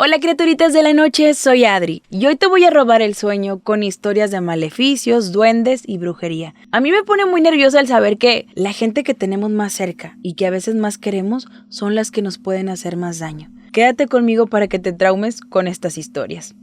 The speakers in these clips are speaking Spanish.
Hola criaturitas de la noche, soy Adri y hoy te voy a robar el sueño con historias de maleficios, duendes y brujería. A mí me pone muy nerviosa el saber que la gente que tenemos más cerca y que a veces más queremos son las que nos pueden hacer más daño. Quédate conmigo para que te traumes con estas historias.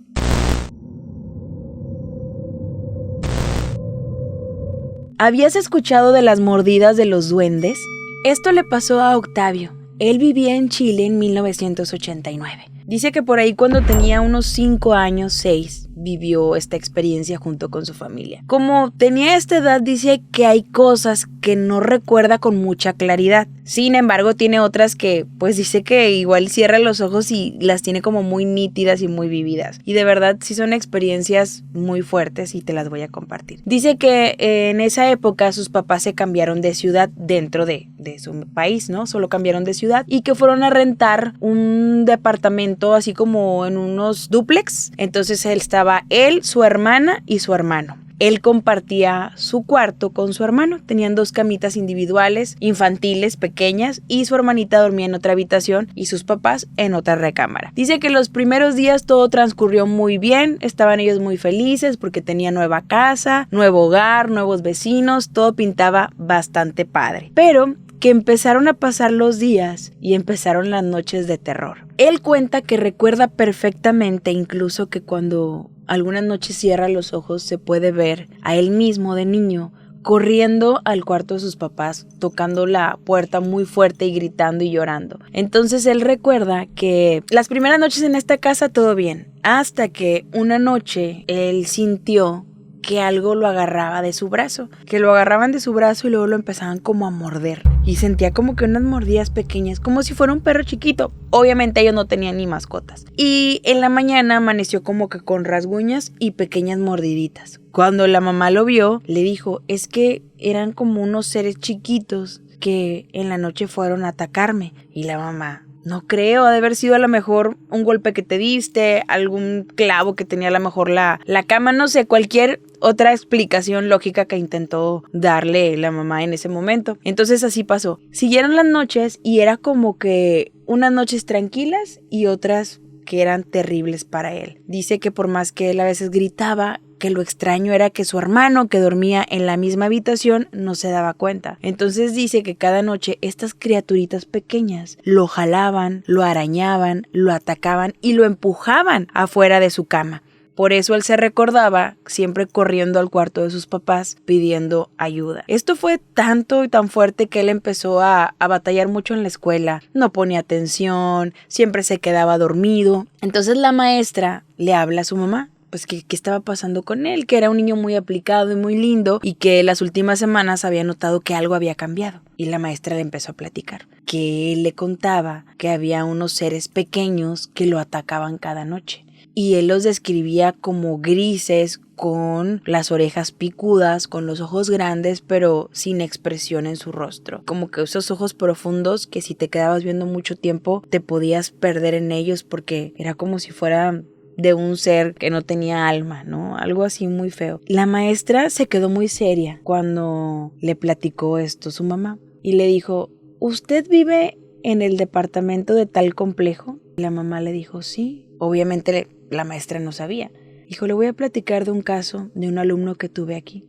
¿Habías escuchado de las mordidas de los duendes? Esto le pasó a Octavio. Él vivía en Chile en 1989. Dice que por ahí cuando tenía unos 5 años, 6, vivió esta experiencia junto con su familia. Como tenía esta edad, dice que hay cosas que no recuerda con mucha claridad. Sin embargo, tiene otras que, pues dice que igual cierra los ojos y las tiene como muy nítidas y muy vividas. Y de verdad sí son experiencias muy fuertes y te las voy a compartir. Dice que en esa época sus papás se cambiaron de ciudad dentro de su país, ¿no? Solo cambiaron de ciudad y que fueron a rentar un departamento así como en unos dúplex. Entonces estaba él, su hermana y su hermano. Él compartía su cuarto con su hermano. Tenían 2 camitas individuales, infantiles, pequeñas, y su hermanita dormía en otra habitación y sus papás en otra recámara. Dice que los primeros días todo transcurrió muy bien, estaban ellos muy felices porque tenían nueva casa, nuevo hogar, nuevos vecinos, todo pintaba bastante padre. Pero que empezaron a pasar los días y empezaron las noches de terror. Él cuenta que recuerda perfectamente incluso que cuando algunas noches cierra los ojos se puede ver a él mismo de niño corriendo al cuarto de sus papás, tocando la puerta muy fuerte y gritando y llorando. Entonces él recuerda que las primeras noches en esta casa todo bien, hasta que una noche él sintió que algo lo agarraba de su brazo, que lo agarraban de su brazo y luego lo empezaban como a morder y sentía como que unas mordidas pequeñas, como si fuera un perro chiquito. Obviamente ellos no tenían ni mascotas y en la mañana amaneció como que con rasguñas y pequeñas mordiditas. Cuando la mamá lo vio, le dijo, es que eran como unos seres chiquitos que en la noche fueron a atacarme. Y la mamá, no creo, ha de haber sido a lo mejor un golpe que te diste, algún clavo que tenía a lo mejor la cama, no sé, cualquier otra explicación lógica que intentó darle la mamá en ese momento. Entonces así pasó. Siguieron las noches y era como que unas noches tranquilas y otras que eran terribles para él. Dice que por más que él a veces gritaba, que lo extraño era que su hermano, que dormía en la misma habitación, no se daba cuenta. Entonces dice que cada noche estas criaturitas pequeñas lo jalaban, lo arañaban, lo atacaban y lo empujaban afuera de su cama. Por eso él se recordaba siempre corriendo al cuarto de sus papás pidiendo ayuda. Esto fue tanto y tan fuerte que él empezó a batallar mucho en la escuela. No ponía atención, siempre se quedaba dormido. Entonces la maestra le habla a su mamá. Pues qué estaba pasando con él, que era un niño muy aplicado y muy lindo y que las últimas semanas había notado que algo había cambiado. Y la maestra le empezó a platicar, que él le contaba que había unos seres pequeños que lo atacaban cada noche. Y él los describía como grises, con las orejas picudas, con los ojos grandes, pero sin expresión en su rostro. Como que esos ojos profundos que si te quedabas viendo mucho tiempo, te podías perder en ellos porque era como si fuera de un ser que no tenía alma, ¿no? Algo así muy feo. La maestra se quedó muy seria cuando le platicó esto su mamá y le dijo, ¿usted vive en el departamento de tal complejo? La mamá le dijo, sí. Obviamente la maestra no sabía. Dijo, le voy a platicar de un caso de un alumno que tuve aquí.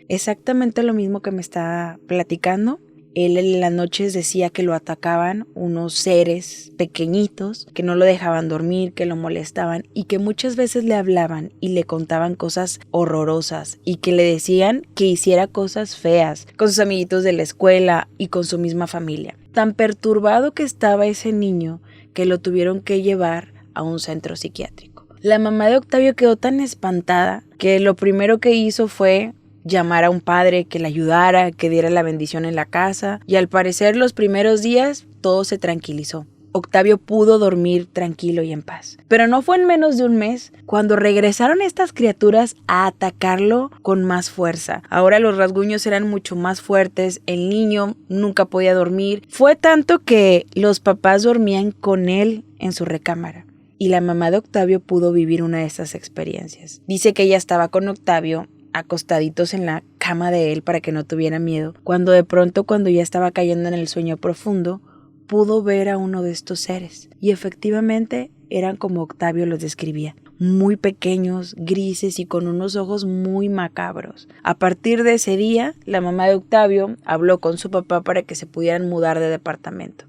Exactamente lo mismo que me está platicando. Él en las noches decía que lo atacaban unos seres pequeñitos, que no lo dejaban dormir, que lo molestaban y que muchas veces le hablaban y le contaban cosas horrorosas y que le decían que hiciera cosas feas con sus amiguitos de la escuela y con su misma familia. Tan perturbado que estaba ese niño que lo tuvieron que llevar a un centro psiquiátrico. La mamá de Octavio quedó tan espantada que lo primero que hizo fue llamar a un padre que le ayudara, que diera la bendición en la casa y al parecer los primeros días todo se tranquilizó. Octavio pudo dormir tranquilo y en paz. Pero no fue en menos de un mes cuando regresaron estas criaturas a atacarlo con más fuerza. Ahora los rasguños eran mucho más fuertes, el niño nunca podía dormir. Fue tanto que los papás dormían con él en su recámara. Y la mamá de Octavio pudo vivir una de estas experiencias. Dice que ella estaba con Octavio acostaditos en la cama de él para que no tuviera miedo, cuando de pronto, cuando ya estaba cayendo en el sueño profundo, pudo ver a uno de estos seres y efectivamente eran como Octavio los describía, muy pequeños, grises y con unos ojos muy macabros. A partir de ese día, la mamá de Octavio habló con su papá para que se pudieran mudar de departamento.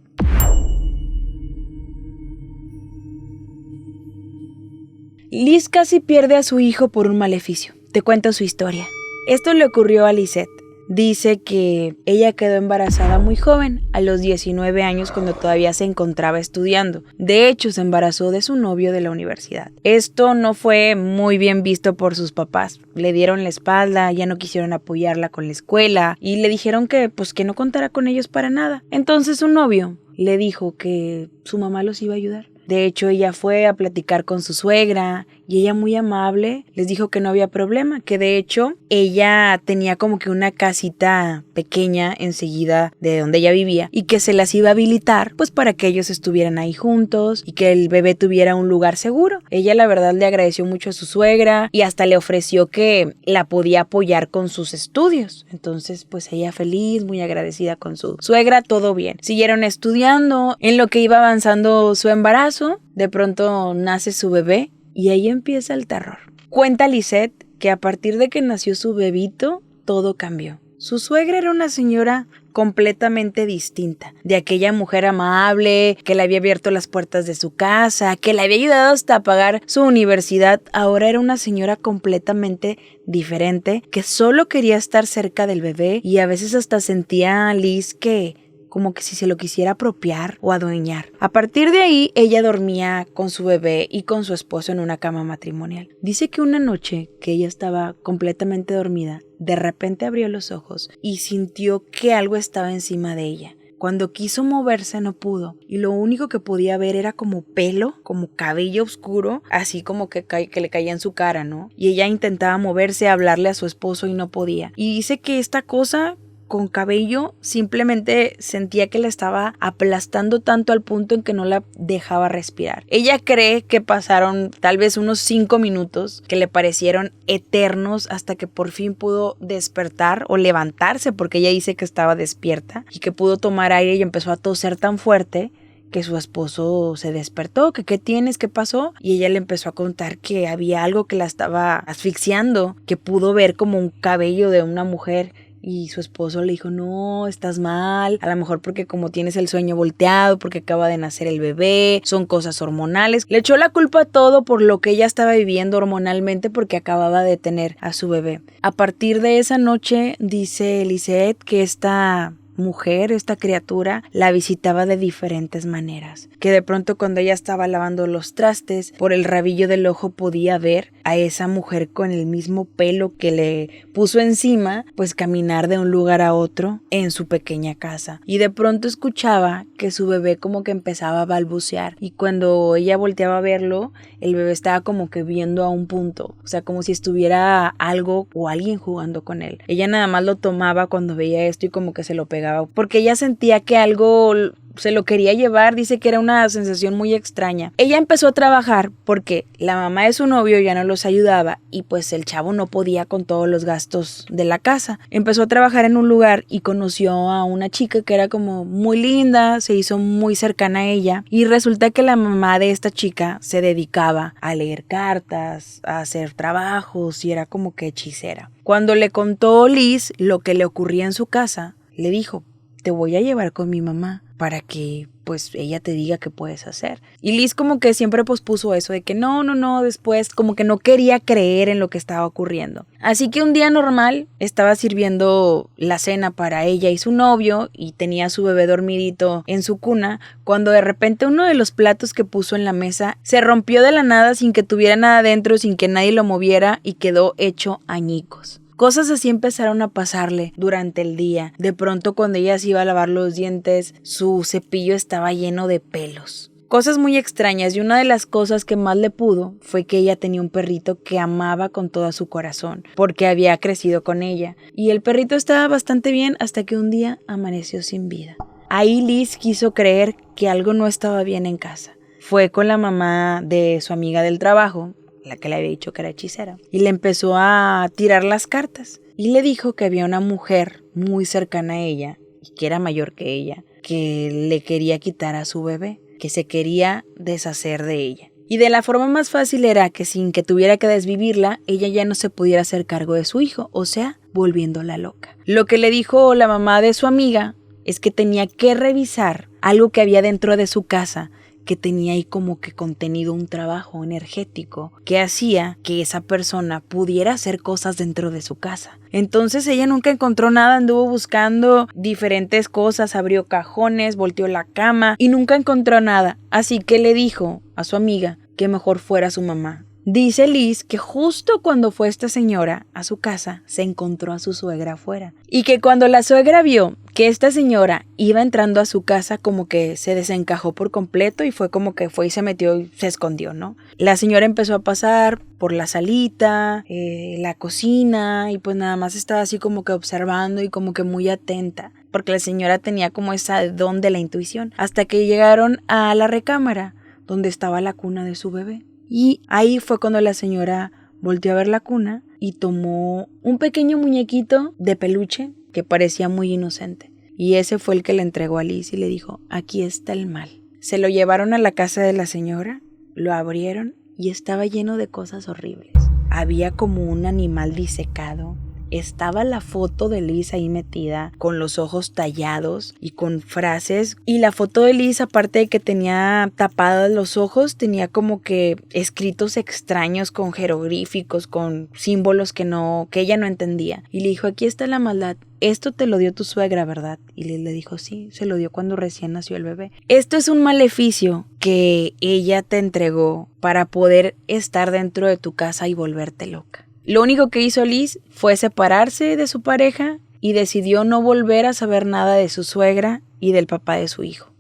Liz casi pierde a su hijo por un maleficio. Te cuento su historia. Esto le ocurrió a Lisette. Dice que ella quedó embarazada muy joven, a los 19 años, cuando todavía se encontraba estudiando. De hecho, se embarazó de su novio de la universidad. Esto no fue muy bien visto por sus papás. Le dieron la espalda, ya no quisieron apoyarla con la escuela y le dijeron que no contara con ellos para nada. Entonces su novio le dijo que su mamá los iba a ayudar. De hecho, ella fue a platicar con su suegra y ella, muy amable, les dijo que no había problema, que de hecho ella tenía como que una casita pequeña enseguida de donde ella vivía y que se las iba a habilitar pues para que ellos estuvieran ahí juntos y que el bebé tuviera un lugar seguro. Ella la verdad le agradeció mucho a su suegra y hasta le ofreció que la podía apoyar con sus estudios. Entonces pues ella feliz, muy agradecida con su suegra, todo bien. Siguieron estudiando, en lo que iba avanzando su embarazo, de pronto nace su bebé. Y ahí empieza el terror. Cuenta Lisette que a partir de que nació su bebito, todo cambió. Su suegra era una señora completamente distinta, de aquella mujer amable, que le había abierto las puertas de su casa, que le había ayudado hasta a pagar su universidad. Ahora era una señora completamente diferente, que solo quería estar cerca del bebé y a veces hasta sentía a Liz que como que si se lo quisiera apropiar o adueñar. A partir de ahí, ella dormía con su bebé y con su esposo en una cama matrimonial. Dice que una noche que ella estaba completamente dormida, de repente abrió los ojos y sintió que algo estaba encima de ella. Cuando quiso moverse no pudo y lo único que podía ver era como pelo, como cabello oscuro, así como que le caía en su cara, ¿no? Y ella intentaba moverse, hablarle a su esposo y no podía. Y dice que esta cosa con cabello simplemente sentía que la estaba aplastando tanto al punto en que no la dejaba respirar. Ella cree que pasaron tal vez unos 5 minutos que le parecieron eternos hasta que por fin pudo despertar o levantarse, porque ella dice que estaba despierta y que pudo tomar aire y empezó a toser tan fuerte que su esposo se despertó, que ¿qué tienes? ¿Qué pasó? Y ella le empezó a contar que había algo que la estaba asfixiando, que pudo ver como un cabello de una mujer. Y su esposo le dijo, no, estás mal, a lo mejor porque como tienes el sueño volteado, porque acaba de nacer el bebé, son cosas hormonales. Le echó la culpa a todo por lo que ella estaba viviendo hormonalmente porque acababa de tener a su bebé. A partir de esa noche, dice Lisette que esta criatura, la visitaba de diferentes maneras. Que de pronto cuando ella estaba lavando los trastes, por el rabillo del ojo podía ver a esa mujer con el mismo pelo que le puso encima, pues caminar de un lugar a otro en su pequeña casa. Y de pronto escuchaba que su bebé como que empezaba a balbucear. Y cuando ella volteaba a verlo, el bebé estaba como que viendo a un punto. O sea, como si estuviera algo o alguien jugando con él. Ella nada más lo tomaba cuando veía esto y como que se lo pegaba, porque ella sentía que algo se lo quería llevar. Dice que era una sensación muy extraña. Ella empezó a trabajar porque la mamá de su novio ya no los ayudaba y pues el chavo no podía con todos los gastos de la casa. Empezó a trabajar en un lugar y conoció a una chica que era como muy linda, se hizo muy cercana a ella y resulta que la mamá de esta chica se dedicaba a leer cartas, a hacer trabajos y era como que hechicera. Cuando le contó Liz lo que le ocurría en su casa, le dijo, te voy a llevar con mi mamá para que pues ella te diga qué puedes hacer. Y Liz como que siempre pospuso eso de que no, después como que no quería creer en lo que estaba ocurriendo. Así que un día normal estaba sirviendo la cena para ella y su novio y tenía a su bebé dormidito en su cuna cuando de repente uno de los platos que puso en la mesa se rompió de la nada sin que tuviera nada dentro, sin que nadie lo moviera y quedó hecho añicos. Cosas así empezaron a pasarle durante el día. De pronto cuando ella se iba a lavar los dientes, su cepillo estaba lleno de pelos. Cosas muy extrañas, y una de las cosas que más le pudo fue que ella tenía un perrito que amaba con todo su corazón, porque había crecido con ella. Y el perrito estaba bastante bien hasta que un día amaneció sin vida. Ahí Liz quiso creer que algo no estaba bien en casa. Fue con la mamá de su amiga del trabajo, la que le había dicho que era hechicera, y le empezó a tirar las cartas y le dijo que había una mujer muy cercana a ella y que era mayor que ella, que le quería quitar a su bebé. que se quería deshacer de ella. Y de la forma más fácil era que sin que tuviera que desvivirla, ella ya no se pudiera hacer cargo de su hijo, o sea, volviéndola loca. Lo que le dijo la mamá de su amiga es que tenía que revisar algo que había dentro de su casa, que tenía ahí como que contenido un trabajo energético que hacía que esa persona pudiera hacer cosas dentro de su casa. Entonces ella nunca encontró nada, anduvo buscando diferentes cosas, abrió cajones, volteó la cama y nunca encontró nada. Así que le dijo a su amiga que mejor fuera su mamá. Dice Liz que justo cuando fue esta señora a su casa, se encontró a su suegra afuera. Y que cuando la suegra vio que esta señora iba entrando a su casa, como que se desencajó por completo y fue como que fue y se metió y se escondió, ¿no? La señora empezó a pasar por la salita, la cocina, y pues nada más estaba así como que observando y como que muy atenta, porque la señora tenía como ese don de la intuición, hasta que llegaron a la recámara donde estaba la cuna de su bebé. Y ahí fue cuando la señora volteó a ver la cuna y tomó un pequeño muñequito de peluche que parecía muy inocente. Y ese fue el que le entregó a Liz y le dijo, aquí está el mal. Se lo llevaron a la casa de la señora, lo abrieron y estaba lleno de cosas horribles. Había como un animal disecado. Estaba la foto de Liz ahí metida, con los ojos tallados y con frases. Y la foto de Liz, aparte de que tenía tapados los ojos, tenía como que escritos extraños con jeroglíficos, con símbolos que ella no entendía. Y le dijo, aquí está la maldad. Esto te lo dio tu suegra, ¿verdad? Y Liz le dijo, sí, se lo dio cuando recién nació el bebé. Esto es un maleficio que ella te entregó para poder estar dentro de tu casa y volverte loca. Lo único que hizo Liz fue separarse de su pareja y decidió no volver a saber nada de su suegra y del papá de su hijo.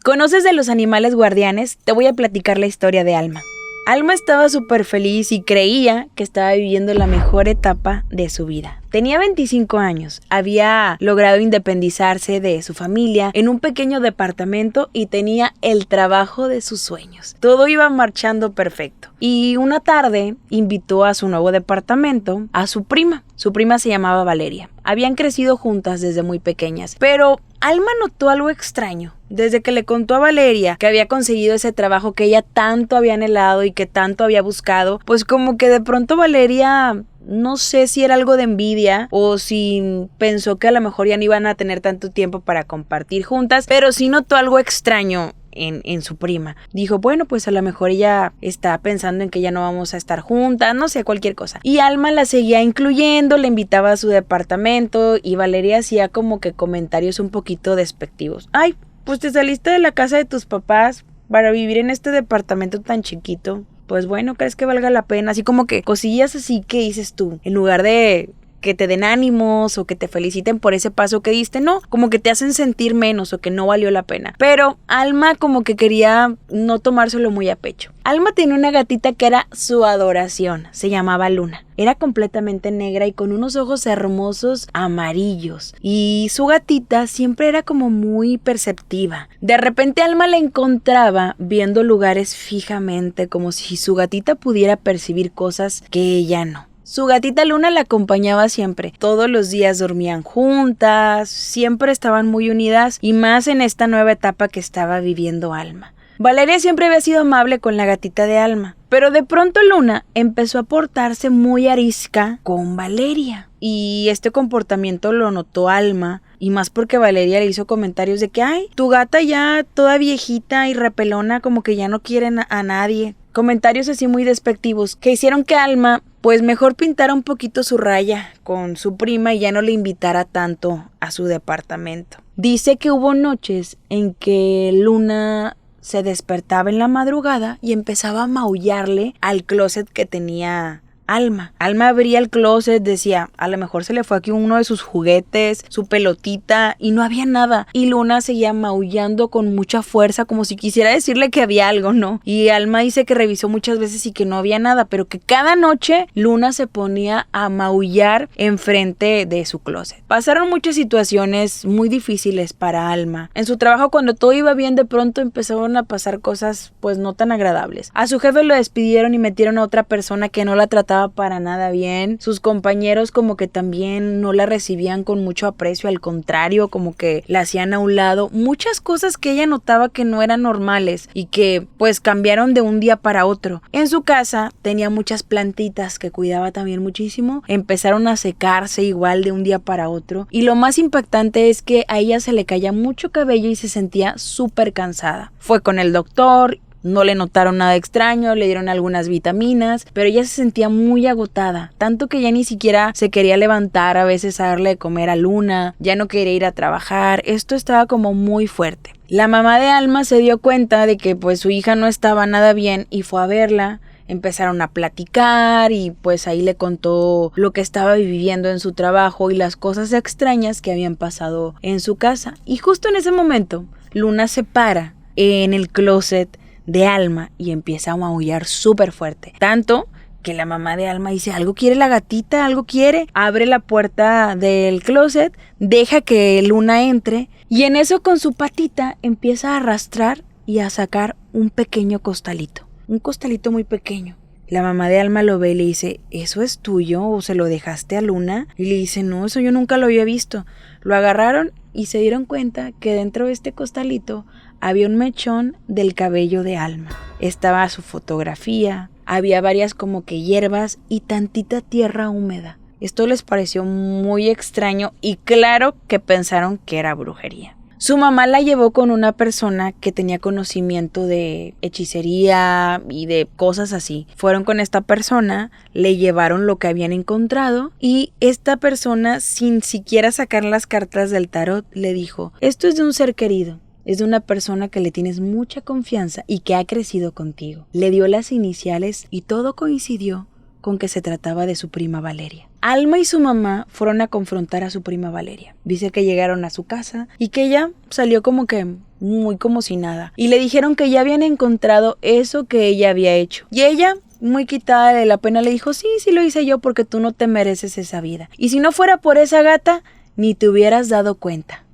¿Conoces de los animales guardianes? Te voy a platicar la historia de Alma. Alma estaba súper feliz y creía que estaba viviendo la mejor etapa de su vida. Tenía 25 años, había logrado independizarse de su familia en un pequeño departamento y tenía el trabajo de sus sueños. Todo iba marchando perfecto. Y una tarde invitó a su nuevo departamento a su prima. Su prima se llamaba Valeria. Habían crecido juntas desde muy pequeñas, pero Alma notó algo extraño. Desde que le contó a Valeria que había conseguido ese trabajo que ella tanto había anhelado y que tanto había buscado, pues como que de pronto Valeria, no sé si era algo de envidia o si pensó que a lo mejor ya no iban a tener tanto tiempo para compartir juntas, pero sí notó algo extraño en su prima. Dijo, bueno, pues a lo mejor ella está pensando en que ya no vamos a estar juntas, no sé, cualquier cosa. Y Alma la seguía incluyendo, le invitaba a su departamento y Valeria hacía como que comentarios un poquito despectivos. Ay, pues te saliste de la casa de tus papás para vivir en este departamento tan chiquito. Pues bueno, ¿crees que valga la pena? Así como que cosillas así que dices tú, en lugar de que te den ánimos o que te feliciten por ese paso que diste, no, como que te hacen sentir menos o que no valió la pena. Pero Alma como que quería no tomárselo muy a pecho. Alma tenía una gatita que era su adoración, se llamaba Luna. Era completamente negra y con unos ojos hermosos amarillos. Y su gatita siempre era como muy perceptiva. De repente Alma la encontraba viendo lugares fijamente, como si su gatita pudiera percibir cosas que ella no. Su gatita Luna la acompañaba siempre. Todos los días dormían juntas, siempre estaban muy unidas y más en esta nueva etapa que estaba viviendo Alma. Valeria siempre había sido amable con la gatita de Alma, pero de pronto Luna empezó a portarse muy arisca con Valeria. Y este comportamiento lo notó Alma, y más porque Valeria le hizo comentarios de que, ay, tu gata ya toda viejita y repelona, como que ya no quiere a nadie. Comentarios así muy despectivos que hicieron que Alma pues mejor pintara un poquito su raya con su prima y ya no le invitara tanto a su departamento. Dice que hubo noches en que Luna se despertaba en la madrugada y empezaba a maullarle al closet que tenía Alma. Alma abría el closet, decía, a lo mejor se le fue aquí uno de sus juguetes, su pelotita, y no había nada. Y Luna seguía maullando con mucha fuerza, como si quisiera decirle que había algo, ¿no? Y Alma dice que revisó muchas veces y que no había nada, pero que cada noche Luna se ponía a maullar enfrente de su closet. Pasaron muchas situaciones muy difíciles para Alma. En su trabajo, cuando todo iba bien, de pronto empezaron a pasar cosas pues no tan agradables. A su jefe lo despidieron y metieron a otra persona que no la trataba trataba para nada bien. Sus compañeros como que también no la recibían con mucho aprecio, al contrario, como que la hacían a un lado. Muchas cosas que ella notaba que no eran normales y que pues cambiaron de un día para otro. En su casa tenía muchas plantitas que cuidaba también muchísimo. Empezaron a secarse igual de un día para otro. Y lo más impactante es que a ella se le caía mucho cabello y se sentía súper cansada. Fue con el doctor. No le notaron nada extraño, le dieron algunas vitaminas, pero ella se sentía muy agotada, tanto que ya ni siquiera se quería levantar a veces a darle de comer a Luna, ya no quería ir a trabajar. Esto estaba como muy fuerte. La mamá de Alma se dio cuenta de que pues su hija no estaba nada bien y fue a verla. Empezaron a platicar y pues ahí le contó lo que estaba viviendo en su trabajo y las cosas extrañas que habían pasado en su casa. Y justo en ese momento, Luna se para en el closet de Alma y empieza a maullar súper fuerte. Tanto que la mamá de Alma dice, ¿algo quiere la gatita? ¿Algo quiere? Abre la puerta del closet, deja que Luna entre y en eso con su patita empieza a arrastrar y a sacar un pequeño costalito. Un costalito muy pequeño. La mamá de Alma lo ve y le dice, ¿eso es tuyo o se lo dejaste a Luna? Y le dice, no, eso yo nunca lo había visto. Lo agarraron y se dieron cuenta que dentro de este costalito había un mechón del cabello de Alma. Estaba su fotografía, había varias como que hierbas y tantita tierra húmeda. Esto les pareció muy extraño y claro que pensaron que era brujería. Su mamá la llevó con una persona que tenía conocimiento de hechicería y de cosas así. Fueron con esta persona, le llevaron lo que habían encontrado y esta persona, sin siquiera sacar las cartas del tarot, le dijo, esto es de un ser querido. Es de una persona que le tienes mucha confianza y que ha crecido contigo. Le dio las iniciales y todo coincidió con que se trataba de su prima Valeria. Alma y su mamá fueron a confrontar a su prima Valeria. Dice que llegaron a su casa y que ella salió como que muy como si nada. Y le dijeron que ya habían encontrado eso que ella había hecho. Y ella, muy quitada de la pena, le dijo, sí lo hice yo porque tú no te mereces esa vida. Y si no fuera por esa gata, ni te hubieras dado cuenta.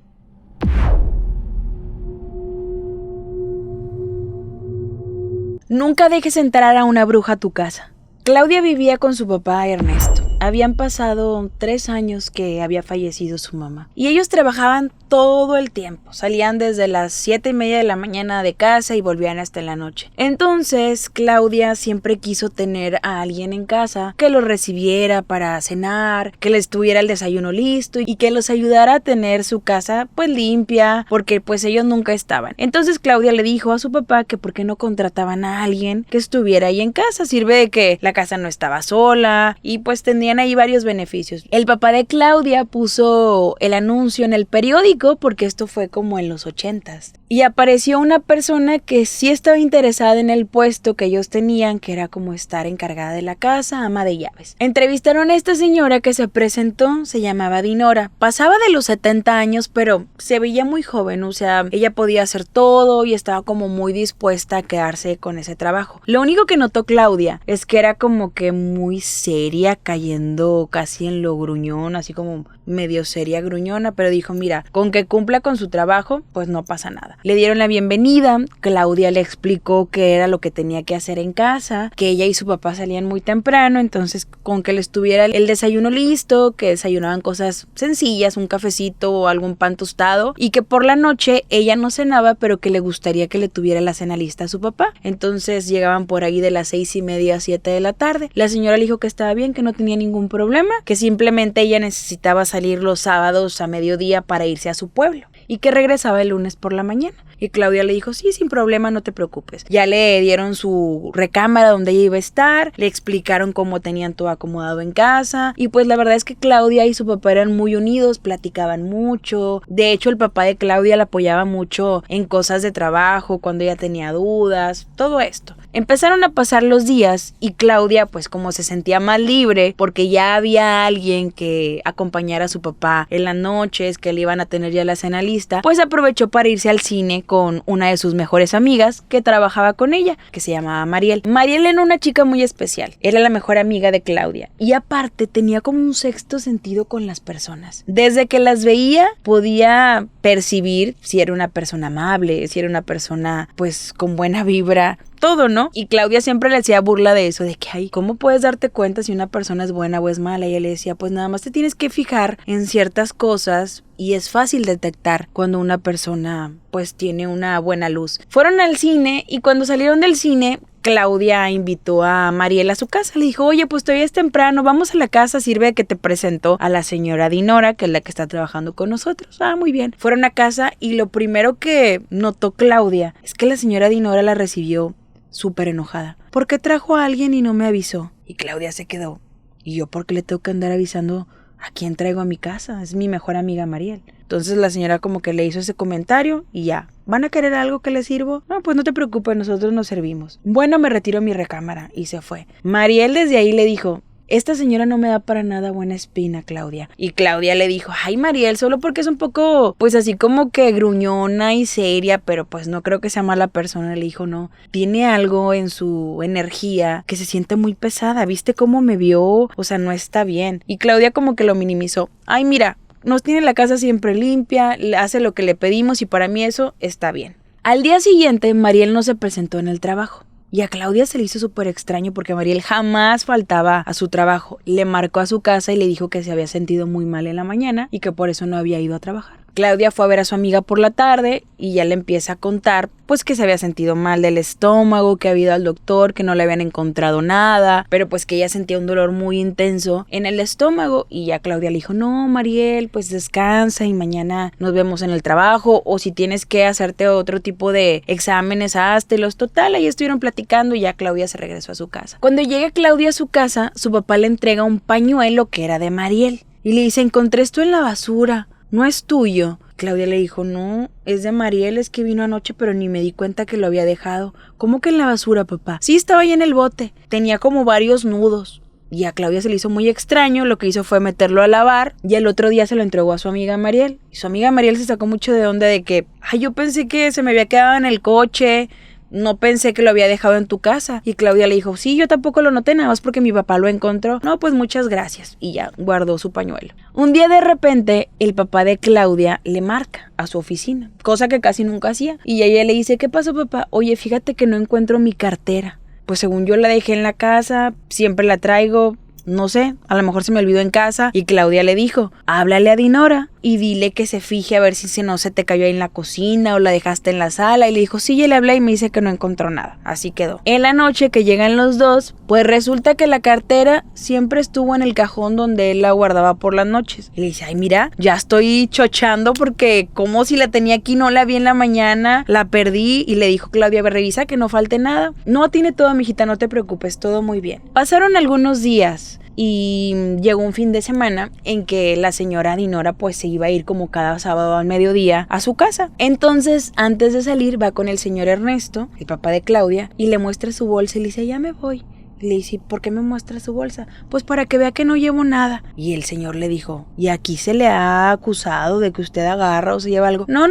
Nunca dejes entrar a una bruja a tu casa. Claudia vivía con su papá Ernesto. Habían pasado 3 años que había fallecido su mamá. Y ellos trabajaban todo el tiempo. Salían desde las 7:30 de la mañana de casa y volvían hasta la noche. Entonces, Claudia siempre quiso tener a alguien en casa que los recibiera para cenar, que les tuviera el desayuno listo y que los ayudara a tener su casa pues limpia, porque pues ellos nunca estaban. Entonces Claudia le dijo a su papá que por qué no contrataban a alguien que estuviera ahí en casa. Sirve de que la casa no estaba sola y pues tenían ahí varios beneficios. El papá de Claudia puso el anuncio en el periódico porque esto fue como en los 80s. Y apareció una persona que sí estaba interesada en el puesto que ellos tenían, que era como estar encargada de la casa, ama de llaves. Entrevistaron a esta señora que se presentó, se llamaba Dinora. Pasaba de los 70 años, pero se veía muy joven, o sea, ella podía hacer todo y estaba como muy dispuesta a quedarse con ese trabajo. Lo único que notó Claudia es que era como que muy seria, cayendo casi en lo gruñón, así como medio seria gruñona, pero dijo, mira, con que cumpla con su trabajo, pues no pasa nada. Le dieron la bienvenida, Claudia le explicó qué era lo que tenía que hacer en casa, que ella y su papá salían muy temprano, entonces con que les tuviera el desayuno listo, que desayunaban cosas sencillas, un cafecito o algún pan tostado, y que por la noche ella no cenaba, pero que le gustaría que le tuviera la cena lista a su papá. Entonces llegaban por ahí de las 6:30, 7 de la tarde. La señora le dijo que estaba bien, que no tenía ningún problema, que simplemente ella necesitaba salir los sábados a mediodía para irse a su pueblo y que regresaba el lunes por la mañana. Y Claudia le dijo, sí, sin problema, no te preocupes. Ya le dieron su recámara donde ella iba a estar, le explicaron cómo tenían todo acomodado en casa y pues la verdad es que Claudia y su papá eran muy unidos, platicaban mucho. De hecho, el papá de Claudia la apoyaba mucho en cosas de trabajo, cuando ella tenía dudas, todo esto. Empezaron a pasar los días y Claudia, pues como se sentía más libre porque ya había alguien que acompañara a su papá en las noches, que le iban a tener ya la cena lista, pues aprovechó para irse al cine con una de sus mejores amigas que trabajaba con ella, que se llamaba Mariel. Mariel era una chica muy especial, era la mejor amiga de Claudia y aparte tenía como un sexto sentido con las personas. Desde que las veía podía percibir si era una persona amable, si era una persona pues con buena vibra. todo, ¿no? Y Claudia siempre le hacía burla de eso, de que, ay, ¿cómo puedes darte cuenta si una persona es buena o es mala? Y ella le decía, pues nada más te tienes que fijar en ciertas cosas y es fácil detectar cuando una persona pues tiene una buena luz. Fueron al cine y cuando salieron del cine, Claudia invitó a Mariel a su casa. Le dijo, oye, pues todavía es temprano, vamos a la casa, sirve de que te presento a la señora Dinora, que es la que está trabajando con nosotros. Ah, muy bien. Fueron a casa y lo primero que notó Claudia es que la señora Dinora la recibió súper enojada. ¿Por qué trajo a alguien y no me avisó? Y Claudia se quedó. ¿Y yo por qué le tengo que andar avisando a quién traigo a mi casa? Es mi mejor amiga Mariel. Entonces la señora como que le hizo ese comentario y ya. ¿Van a querer algo que les sirvo? No, pues no te preocupes, nosotros nos servimos. Bueno, me retiro a mi recámara y se fue. Mariel desde ahí le dijo, esta señora no me da para nada buena espina, Claudia. Y Claudia le dijo, ay Mariel, solo porque es un poco, pues así como que gruñona y seria, pero pues no creo que sea mala persona. Le dijo, no, tiene algo en su energía que se siente muy pesada. ¿Viste cómo me vio? O sea, no está bien. Y Claudia como que lo minimizó. Ay, mira, nos tiene la casa siempre limpia, hace lo que le pedimos y para mí eso está bien. Al día siguiente, Mariel no se presentó en el trabajo. Y a Claudia se le hizo súper extraño porque Mariel jamás faltaba a su trabajo. Le marcó a su casa y le dijo que se había sentido muy mal en la mañana y que por eso no había ido a trabajar. Claudia fue a ver a su amiga por la tarde y ya le empieza a contar pues que se había sentido mal del estómago, que había ido al doctor, que no le habían encontrado nada, pero pues que ella sentía un dolor muy intenso en el estómago y ya Claudia le dijo, no Mariel, pues descansa y mañana nos vemos en el trabajo o si tienes que hacerte otro tipo de exámenes, háztelos. Total, ahí estuvieron platicando y ya Claudia se regresó a su casa. Cuando llega Claudia a su casa, su papá le entrega un pañuelo que era de Mariel y le dice, encontré esto en la basura. ¿No es tuyo? Claudia le dijo, no, es de Mariel, es que vino anoche pero ni me di cuenta que lo había dejado. ¿Cómo que en la basura, papá? Sí, estaba ahí en el bote, tenía como varios nudos. Y a Claudia se le hizo muy extraño, lo que hizo fue meterlo a lavar y el otro día se lo entregó a su amiga Mariel. Y su amiga Mariel se sacó mucho de onda de que, ay, yo pensé que se me había quedado en el coche, no pensé que lo había dejado en tu casa. Y Claudia le dijo, sí, yo tampoco lo noté, nada más porque mi papá lo encontró. No, pues muchas gracias. Y ya guardó su pañuelo. Un día de repente, el papá de Claudia le marca a su oficina, cosa que casi nunca hacía. Y ella le dice, ¿qué pasó, papá? Oye, fíjate que no encuentro mi cartera. Pues según yo la dejé en la casa, siempre la traigo. No sé, a lo mejor se me olvidó en casa. Y Claudia le dijo, háblale a Dinora y dile que se fije a ver si no se te cayó ahí en la cocina o la dejaste en la sala. Y le dijo, sí, ya le hablé y me dice que no encontró nada. Así quedó. En la noche que llegan los dos, pues resulta que la cartera siempre estuvo en el cajón donde él la guardaba por las noches. Y le dice, ay, mira, ya estoy chochando porque como si la tenía aquí, no la vi en la mañana, la perdí. Y le dijo Claudia, a ver, revisa que no falte nada. No, tiene todo, mijita, no te preocupes, todo muy bien. Pasaron algunos días. Y llegó un fin de semana en que la señora Dinora pues se iba a ir como cada sábado al mediodía a su casa. Entonces, antes de salir, va con el señor Ernesto, el papá de Claudia, y le muestra su bolsa y le dice, ya me voy. Y le dice, ¿por qué me muestra su bolsa? Pues para que vea que no llevo nada. Y el señor le dijo, ¿y aquí se le ha acusado de que usted agarra o se lleva algo? No,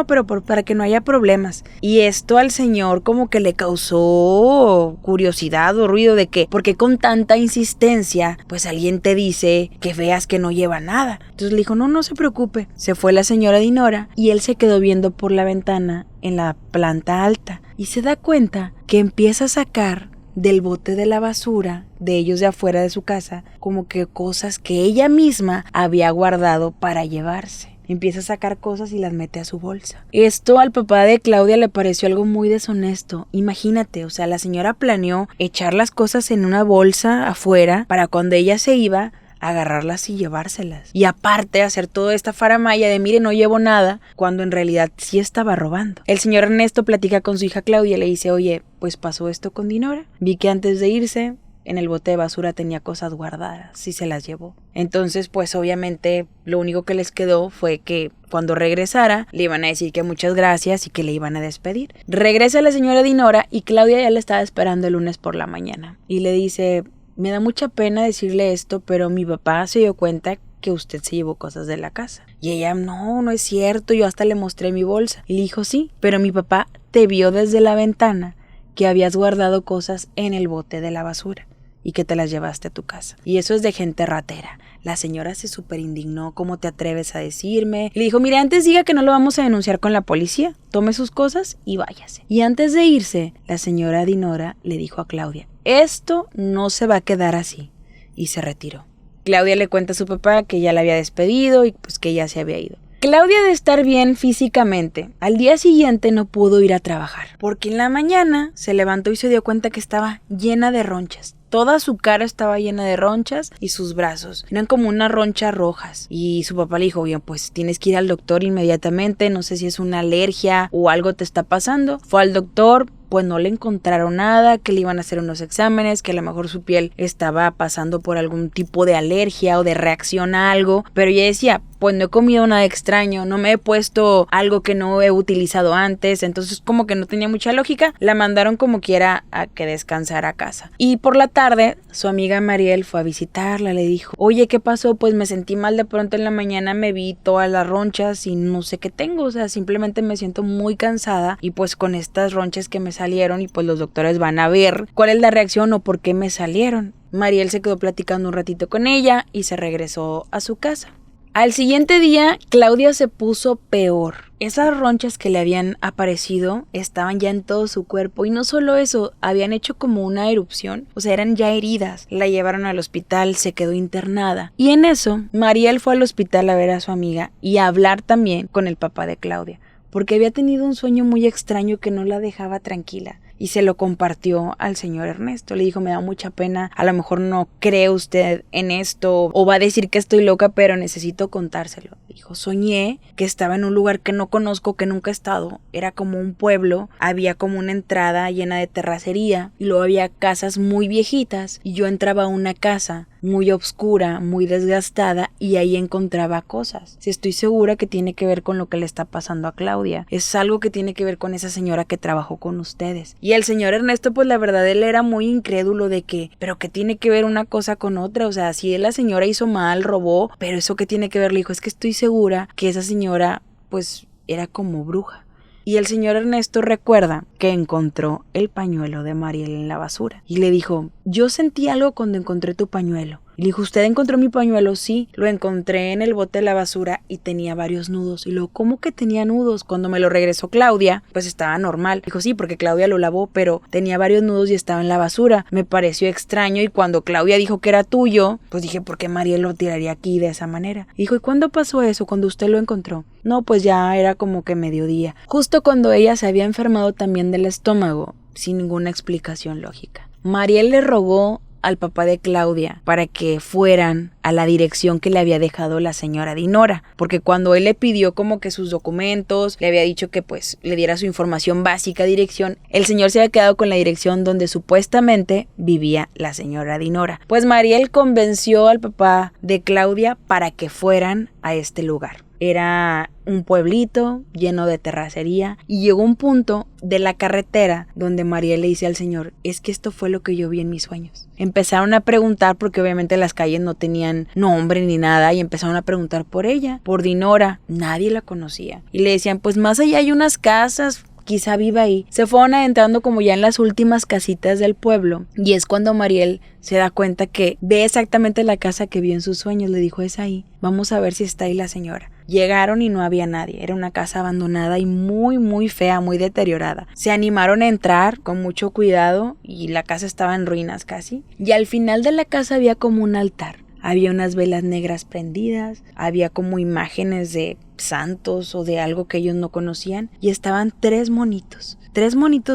pero para que no haya problemas. Y esto al señor como que le causó curiosidad o ruido de que, ¿por qué con tanta insistencia, pues alguien te dice que veas que no lleva nada? Entonces le dijo, no se preocupe. Se fue la señora Dinora y él se quedó viendo por la ventana en la planta alta y se da cuenta que empieza a sacar del bote de la basura de ellos de afuera de su casa como que cosas que ella misma había guardado para llevarse. Empieza a sacar cosas y las mete a su bolsa. Esto al papá de Claudia le pareció algo muy deshonesto. Imagínate, o sea, la señora planeó echar las cosas en una bolsa afuera para cuando ella se iba agarrarlas y llevárselas. Y aparte hacer toda esta faramalla de mire, no llevo nada, cuando en realidad sí estaba robando. El señor Ernesto platica con su hija Claudia y le dice, oye, pues pasó esto con Dinora. Vi que antes de irse, en el bote de basura tenía cosas guardadas y se las llevó. Entonces, pues obviamente lo único que les quedó fue que cuando regresara le iban a decir que muchas gracias y que le iban a despedir. Regresa la señora Dinora y Claudia ya le estaba esperando el lunes por la mañana. Y le dice, me da mucha pena decirle esto, pero mi papá se dio cuenta que usted se llevó cosas de la casa. Y ella, no es cierto, yo hasta le mostré mi bolsa. Y le dijo, sí, pero mi papá te vio desde la ventana que habías guardado cosas en el bote de la basura. y que te las llevaste a tu casa. Y eso es de gente ratera. La señora se súper indignó. ¿Cómo te atreves a decirme? Le dijo, mire, antes diga que no lo vamos a denunciar con la policía. Tome sus cosas y váyase. Y antes de irse, la señora Dinora le dijo a Claudia, esto no se va a quedar así. Y se retiró. Claudia le cuenta a su papá que ya la había despedido y pues que ya se había ido. Claudia, de estar bien físicamente, al día siguiente no pudo ir a trabajar, porque en la mañana se levantó y se dio cuenta que estaba llena de ronchas. Toda su cara estaba llena de ronchas y sus brazos eran como unas ronchas rojas. Y su papá le dijo, bien, pues tienes que ir al doctor inmediatamente, no sé si es una alergia o algo te está pasando. Fue al doctor, pues no le encontraron nada, que le iban a hacer unos exámenes, que a lo mejor su piel estaba pasando por algún tipo de alergia o de reacción a algo, pero ella decía, pues no he comido nada extraño, no me he puesto algo que no he utilizado antes, entonces como que no tenía mucha lógica, la mandaron como quiera a que descansara a casa. Y por la tarde, su amiga Mariel fue a visitarla, le dijo, oye, ¿qué pasó? Pues me sentí mal de pronto en la mañana, me vi todas las ronchas y no sé qué tengo, o sea, simplemente me siento muy cansada y pues con estas ronchas que me salieron y pues los doctores van a ver cuál es la reacción o por qué me salieron. Mariel se quedó platicando un ratito con ella y se regresó a su casa. Al siguiente día, Claudia se puso peor. Esas ronchas que le habían aparecido estaban ya en todo su cuerpo y no solo eso, habían hecho como una erupción, o sea, eran ya heridas. La llevaron al hospital, se quedó internada. Y en eso, Mariel fue al hospital a ver a su amiga y a hablar también con el papá de Claudia, porque había tenido un sueño muy extraño que no la dejaba tranquila. Y se lo compartió al señor Ernesto. Le dijo, me da mucha pena, a lo mejor no cree usted en esto o va a decir que estoy loca, pero necesito contárselo. Dijo, soñé que estaba en un lugar que no conozco, que nunca he estado. Era como un pueblo, había como una entrada llena de terracería y luego había casas muy viejitas y yo entraba a una casa muy oscura, muy desgastada y ahí encontraba cosas. Sí, estoy segura que tiene que ver con lo que le está pasando a Claudia. Es algo que tiene que ver con esa señora que trabajó con ustedes. Y el señor Ernesto, pues la verdad él era muy incrédulo de que, pero ¿qué tiene que ver una cosa con otra? O sea, si la señora hizo mal, robó, pero ¿eso qué tiene que ver? Le dijo, es que estoy segura que esa señora pues era como bruja. Y el señor Ernesto recuerda que encontró el pañuelo de Mariel en la basura. Y le dijo, yo sentí algo cuando encontré tu pañuelo. Y le dijo, ¿usted encontró mi pañuelo? Sí, lo encontré en el bote de la basura y tenía varios nudos. Y luego, ¿cómo que tenía nudos? Cuando me lo regresó Claudia, pues estaba normal. Dijo, sí, porque Claudia lo lavó, pero tenía varios nudos y estaba en la basura. Me pareció extraño y cuando Claudia dijo que era tuyo, pues dije, ¿por qué Mariel lo tiraría aquí de esa manera? Y dijo, ¿y cuándo pasó eso? ¿Cuando usted lo encontró? No, pues ya era como que mediodía. Justo cuando ella se había enfermado también del estómago, sin ninguna explicación lógica. Mariel le rogó al papá de Claudia para que fueran a la dirección que le había dejado la señora Dinora, porque cuando él le pidió como que sus documentos, le había dicho que pues le diera su información básica, dirección, el señor se había quedado con la dirección donde supuestamente vivía la señora Dinora. Pues Mariel convenció al papá de Claudia para que fueran a este lugar. Era un pueblito lleno de terracería y llegó un punto de la carretera donde Mariel le dice al señor, es que esto fue lo que yo vi en mis sueños. Empezaron a preguntar porque obviamente las calles no tenían nombre ni nada y empezaron a preguntar por ella, por Dinora. Nadie la conocía y le decían, pues más allá hay unas casas, quizá viva ahí. Se fueron adentrando como ya en las últimas casitas del pueblo y es cuando Mariel se da cuenta que ve exactamente la casa que vio en sus sueños. Le dijo, es ahí, vamos a ver si está ahí la señora. Llegaron y no había nadie, era una casa abandonada y muy fea, muy deteriorada. Se animaron a entrar con mucho cuidado y la casa estaba en ruinas casi. Y al final de la casa había como un altar. Había unas velas negras prendidas, había como imágenes de santos o de algo que ellos no conocían y estaban tres monitos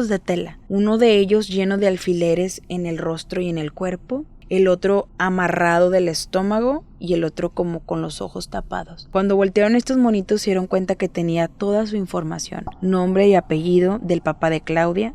de tela, uno de ellos lleno de alfileres en el rostro y en el cuerpo, el otro amarrado del estómago y el otro como con los ojos tapados. Cuando voltearon estos monitos se dieron cuenta que tenía toda su información, nombre y apellido del papá de Claudia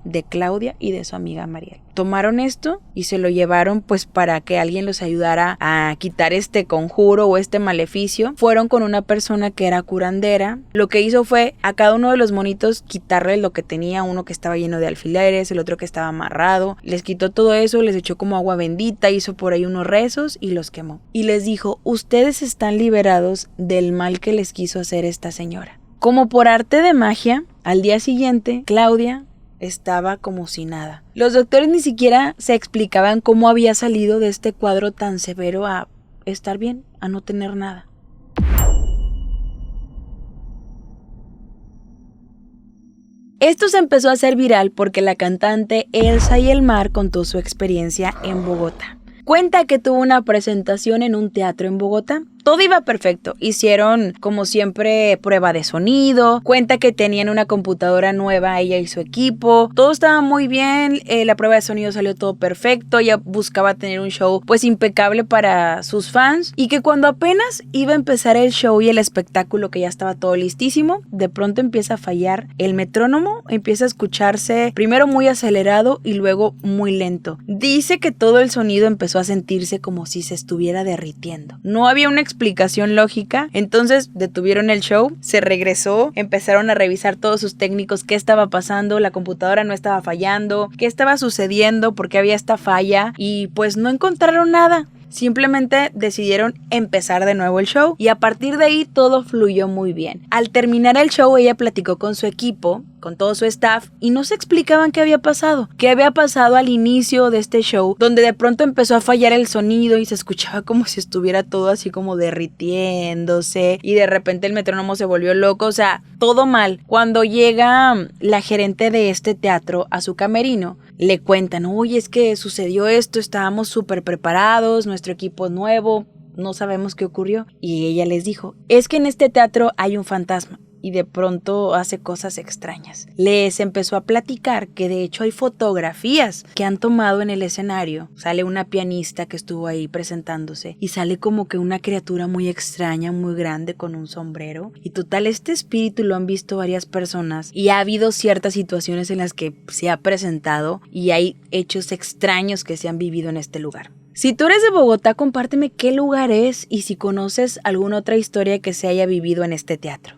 y de su amiga Mariel. Tomaron esto y se lo llevaron pues para que alguien los ayudara a quitar este conjuro o este maleficio. Fueron con una persona que era curandera. Lo que hizo fue a cada uno de los monitos quitarle lo que tenía, uno que estaba lleno de alfileres, el otro que estaba amarrado. Les quitó todo eso, les echó como agua bendita, hizo por ahí unos rezos y los quemó. Y les dijo, ustedes están liberados del mal que les quiso hacer esta señora. Como por arte de magia, al día siguiente, Claudia estaba como si nada. Los doctores ni siquiera se explicaban cómo había salido de este cuadro tan severo a estar bien, a no tener nada. Esto se empezó a hacer viral porque la cantante Elsa y el Mar contó su experiencia en Bogotá. Cuenta que tuvo una presentación en un teatro en Bogotá. Todo iba perfecto. Hicieron, como siempre, prueba de sonido. Cuenta que tenían una computadora nueva ella y su equipo. Todo estaba muy bien. La prueba de sonido salió todo perfecto. Ella buscaba tener un show pues impecable para sus fans. Y que cuando apenas iba a empezar el show y el espectáculo, que ya estaba todo listísimo, de pronto empieza a fallar el metrónomo. Empieza a escucharse primero muy acelerado y luego muy lento. Dice que todo el sonido empezó a sentirse como si se estuviera derritiendo. No había una explicación lógica, entonces detuvieron el show, se regresó, empezaron a revisar todos sus técnicos qué estaba pasando, la computadora no estaba fallando, qué estaba sucediendo, por qué había esta falla y pues no encontraron nada. Simplemente decidieron empezar de nuevo el show y a partir de ahí todo fluyó muy bien. Al terminar el show ella platicó con su equipo, con todo su staff y no se explicaban qué había pasado al inicio de este show, donde de pronto empezó a fallar el sonido y se escuchaba como si estuviera todo así como derritiéndose y de repente el metrónomo se volvió loco, o sea, todo mal. Cuando llega la gerente de este teatro a su camerino, le cuentan, oye, es que sucedió esto, estábamos súper preparados, nuestro equipo es nuevo, no sabemos qué ocurrió. Y ella les dijo, es que en este teatro hay un fantasma y de pronto hace cosas extrañas. Les empezó a platicar que de hecho hay fotografías que han tomado en el escenario. Sale una pianista que estuvo ahí presentándose y sale como que una criatura muy extraña, muy grande con un sombrero. Y total, este espíritu lo han visto varias personas y ha habido ciertas situaciones en las que se ha presentado y hay hechos extraños que se han vivido en este lugar. Si tú eres de Bogotá, compárteme qué lugar es y si conoces alguna otra historia que se haya vivido en este teatro.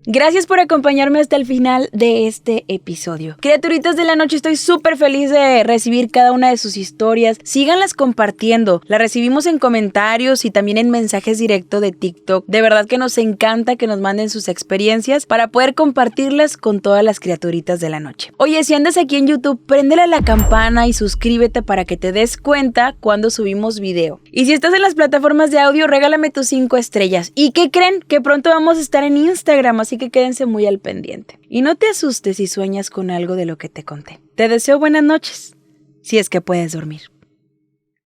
Gracias por acompañarme hasta el final de este episodio. Criaturitas de la noche, estoy súper feliz de recibir cada una de sus historias. Síganlas compartiendo. Las recibimos en comentarios y también en mensajes directos de TikTok. De verdad que nos encanta que nos manden sus experiencias para poder compartirlas con todas las criaturitas de la noche. Oye, si andas aquí en YouTube, préndele a la campana y suscríbete para que te des cuenta cuando subimos video. Y si estás en las plataformas de audio, regálame tus 5 estrellas. ¿Y qué creen? Que pronto vamos a estar en Instagram, así que quédense muy al pendiente. Y no te asustes si sueñas con algo de lo que te conté. Te deseo buenas noches, si es que puedes dormir.